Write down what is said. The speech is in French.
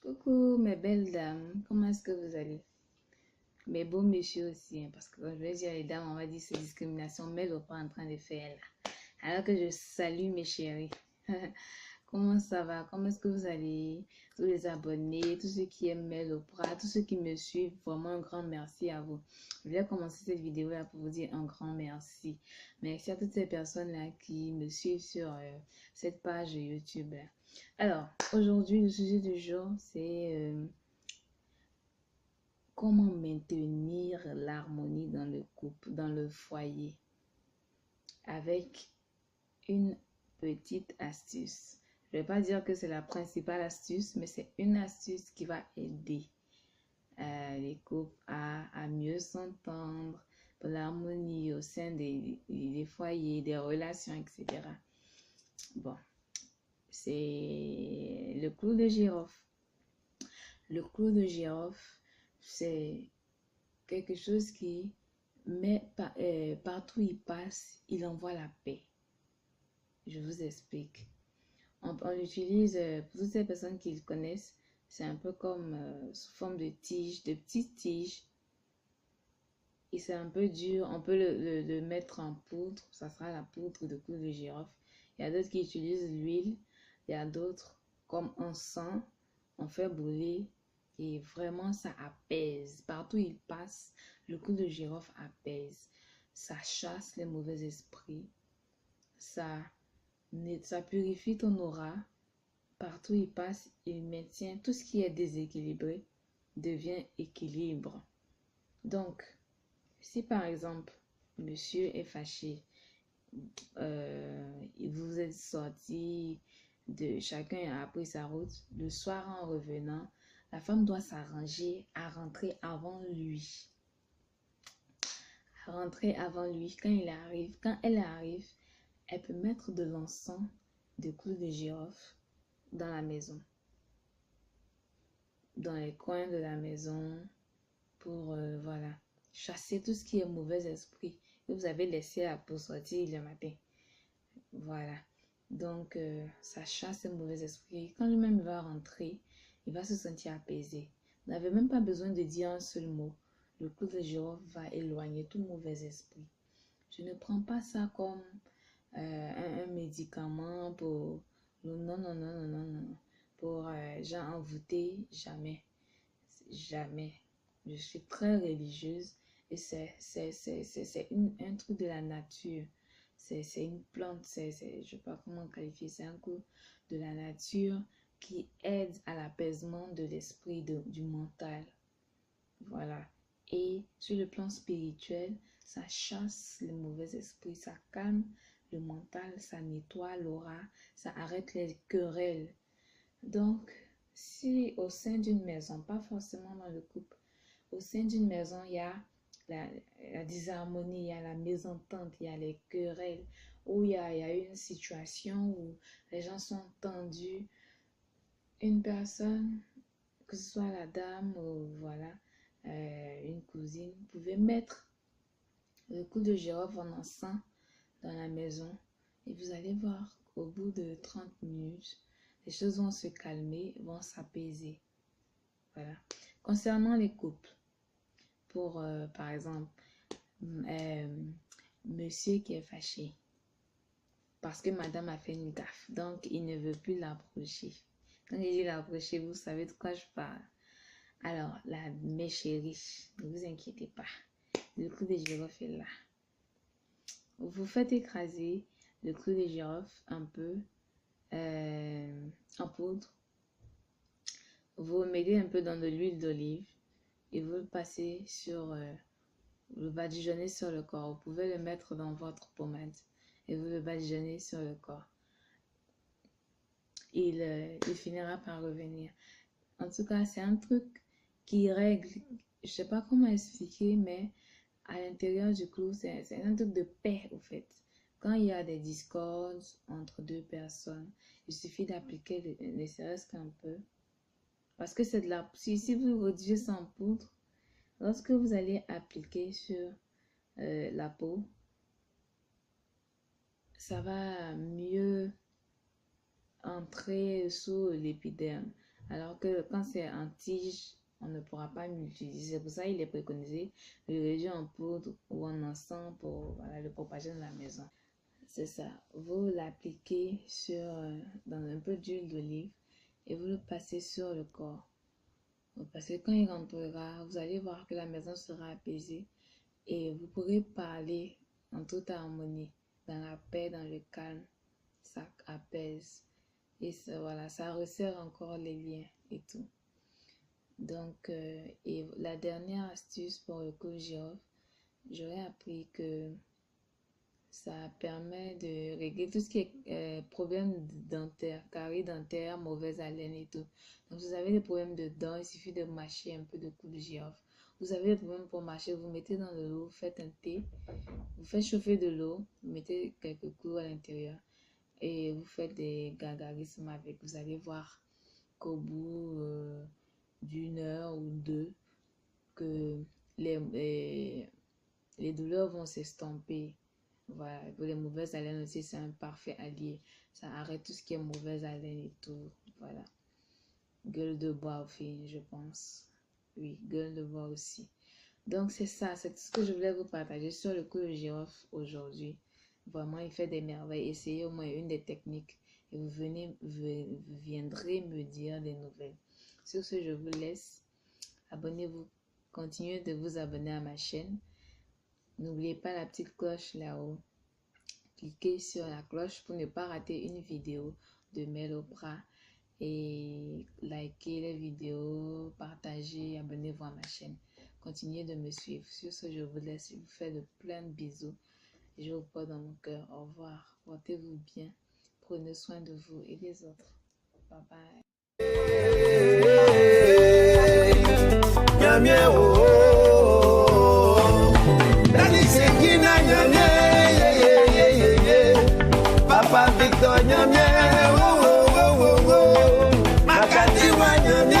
Coucou mes belles dames, comment est-ce que vous allez? Mes beaux messieurs aussi, hein, parce que quand je vais dire les dames, on va dire c'est discrimination, mais le pas en train de faire là. Alors que je salue mes chéris. Comment ça va? Comment est-ce que vous allez? Tous les abonnés, tous ceux qui aiment Mel Oprah, tous ceux qui me suivent, vraiment un grand merci à vous. Je vais commencer cette vidéo là pour vous dire un grand merci. Merci à toutes ces personnes là qui me suivent sur cette page YouTube là. Alors, aujourd'hui, le sujet du jour, c'est comment maintenir l'harmonie dans le couple, dans le foyer, avec une petite astuce. Je ne vais pas dire que c'est la principale astuce, mais c'est une astuce qui va aider les couples à mieux s'entendre, pour l'harmonie au sein des foyers, des relations, etc. Bon, c'est le clou de girofle. Le clou de girofle, c'est quelque chose qui met partout où il passe, il envoie la paix. Je vous explique. On l'utilise pour toutes ces personnes qui le connaissent. C'est un peu comme sous forme de tige, de petites tiges. Et c'est un peu dur. On peut le mettre en poudre. Ça sera la poudre de clou de girofle. Il y a d'autres qui utilisent l'huile. Il y a d'autres comme encens. On fait brûler. Et vraiment, ça apaise. Partout où il passe, le clou de girofle apaise. Ça chasse les mauvais esprits. Ça purifie ton aura. Partout où il passe, il maintient tout ce qui est déséquilibré, devient équilibre. Donc, si par exemple, monsieur est fâché, vous êtes sorti, chacun a pris sa route, le soir en revenant, la femme doit s'arranger à rentrer avant lui. À rentrer avant lui. Quand elle arrive, elle peut mettre de l'encens, de clous de girofle dans la maison. Dans les coins de la maison pour, voilà, chasser tout ce qui est mauvais esprit que vous avez laissé là pour sortir le matin. Voilà. Donc, ça chasse les mauvais esprits. Quand lui-même va rentrer, il va se sentir apaisé. Vous n'avez même pas besoin de dire un seul mot. Le clou de girofle va éloigner tout mauvais esprit. Je ne prends pas ça comme un médicament pour... Non, non, non, non, non, non. Pour gens envoûtés, jamais. Jamais. Je suis très religieuse et c'est un truc de la nature. C'est une plante, je ne sais pas comment qualifier, c'est un coup de la nature qui aide à l'apaisement de l'esprit, du mental. Voilà. Et sur le plan spirituel, ça chasse les mauvais esprits, ça calme le mental, ça nettoie l'aura, ça arrête les querelles. Donc, si au sein d'une maison, pas forcément dans le couple, au sein d'une maison, il y a la disharmonie, il y a la mésentente, il y a les querelles, où il y a une situation où les gens sont tendus, une personne, que ce soit la dame ou voilà, une cousine, vous pouvez mettre le clou de girofle en encens dans la maison et vous allez voir qu'au bout de 30 minutes, les choses vont se calmer, vont s'apaiser. Voilà. Concernant les couples, pour par exemple, monsieur qui est fâché parce que madame a fait une gaffe, donc il ne veut plus l'approcher. Quand je dis l'approcher, vous savez de quoi je parle. Alors, mes chéris, ne vous inquiétez pas, le clou de girofle est là. Vous faites écraser le clou de girofle un peu en poudre. Vous mettez un peu dans de l'huile d'olive et vous le passez sur le badigeonnez sur le corps. Vous pouvez le mettre dans votre pommade et vous le badigeonnez sur le corps. Il finira par revenir. En tout cas, c'est un truc qui règle, je sais pas comment expliquer, mais à l'intérieur du clou, c'est un truc de paix au fait. Quand il y a des discordes entre deux personnes, il suffit d'appliquer ne serait-ce qu'un peu. Parce que c'est de la... Si vous rédigez ça en poudre, lorsque vous allez appliquer sur la peau, ça va mieux entrer sous l'épiderme. Alors que quand c'est en tige, on ne pourra pas l'utiliser. C'est pour ça qu'il est préconisé de le réduire en poudre ou en encens pour voilà, le propager dans la maison. C'est ça. Vous l'appliquez dans un peu d'huile d'olive et vous le passez sur le corps. Parce que quand il rentrera, vous allez voir que la maison sera apaisée et vous pourrez parler en toute harmonie, dans la paix, dans le calme. Ça apaise et ça, voilà, ça resserre encore les liens et tout. Donc, et la dernière astuce pour le clou de girofle, j'aurais appris que ça permet de régler tout ce qui est problème dentaire, carie dentaire, mauvaise haleine et tout. Donc, vous avez des problèmes de dents, il suffit de mâcher un peu de clou de girofle. Vous avez des problèmes pour mâcher, vous mettez dans de l'eau, vous faites un thé, vous faites chauffer de l'eau, vous mettez quelques clous à l'intérieur et vous faites des gargarismes avec. Vous allez voir qu'au bout d'une heure ou deux, que les douleurs vont s'estomper. Voilà, pour les mauvaises haleines aussi, c'est un parfait allié. Ça arrête tout ce qui est mauvaise haleine et tout. Voilà. Gueule de bois aussi, je pense. Oui, gueule de bois aussi. Donc, c'est ça. C'est tout ce que je voulais vous partager sur le clou de girofle aujourd'hui. Vraiment, il fait des merveilles. Essayez au moins une des techniques et vous viendrez me dire des nouvelles. Sur ce, je vous laisse. Abonnez-vous. Continuez de vous abonner à ma chaîne. N'oubliez pas la petite cloche là-haut. Cliquez sur la cloche pour ne pas rater une vidéo de Mel Oprah. Et likez les vidéos, partagez, abonnez-vous à ma chaîne. Continuez de me suivre. Sur ce, je vous laisse. Je vous fais de plein de bisous. Je vous porte dans mon cœur. Au revoir. Portez-vous bien. Prenez soin de vous et des autres. Bye bye. Papa Victor Nyamye, Makati wa Nyamye.